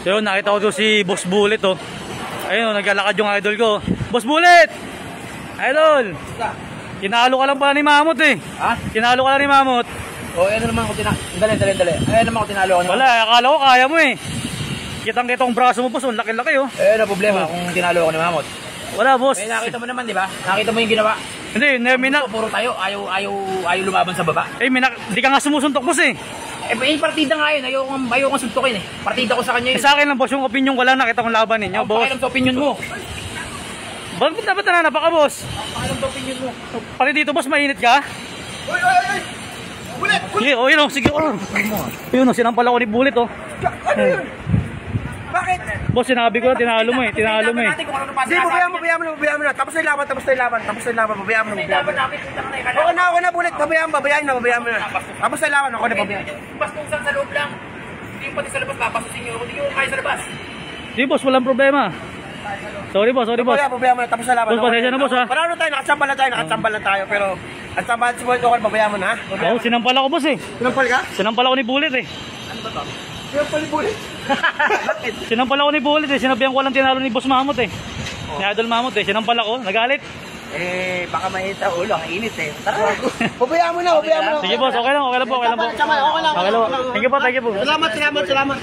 So yun, nakita ko doon si Boss Bullet oh. Ayun, naglalakad yung idol ko. Boss Bullet! Idol! Kinalo ka lang pala ni Mamot eh. Ha? Kinalo ka lang ni Mamot. O, ano naman ako tinalo. Dali. Ano naman ako tinalo. Wala, akala ko kaya mo eh. Kitang-kita ang braso mo boss, ang laki-laki oh. Ano problema kung tinalo ako ni Mamot? Wala boss. Eh, nakita mo naman, di ba? Nakita mo yung ginawa. Hindi, Puro tayo, ayaw lumaban sa baba. di ka nga sumusuntok boss eh. Partida nga yun. Ayaw kong suntukin eh. Partida ko sa kanya yun. Sa akin lang boss, yung opinion ko lang, nakita kong laban ninyo, boss. Pakialam sa opinion mo. Bakit dapat nananapa ka boss? Pakialam sa opinion mo. Pati dito boss, mainit ka? Uy! Bullet! Sige, oh yun oh, sige oh. Yun oh, sinampal ako ni Bullet oh. Ano yun? Bakit? Boss, sinabi ko na, tinalo mo eh. Hindi, babayaan mo na. Tapos na yung laban. Babayaan mo na. Okay na, Bullet. Babayaan mo na. Tapos na yung laban, ako na babayaan. Bastusan sa loob lang. Hindi yung pati sa labas, papastusin nyo. Hindi yung kaya sa labas. Di boss, walang problema. Sorry boss. Babayaan mo na, tapos na laban. Boss, pasensya na boss ha. Parang tayo, nakatsambal lang tayo. Pero, at sambahan si Bullet, okay, babayaan mo na. Oo, sinampal ako boss eh. Sinampal ka? Sinampal ako ni Bullet eh. Ano ba to? Sinampal ni Bullet? Bakit? Sinampal ako ni Bullet eh. Sinabihan ko lang tinalo ni Boss Mamot eh. Ni Idol Mamot eh. Sinampal ako. Nagalit. Baka mainit ang ulo. Ang init eh. Tara. Babayaan mo na. Sige boss, okay lang po. Okay lang. Thank you po. Salamat.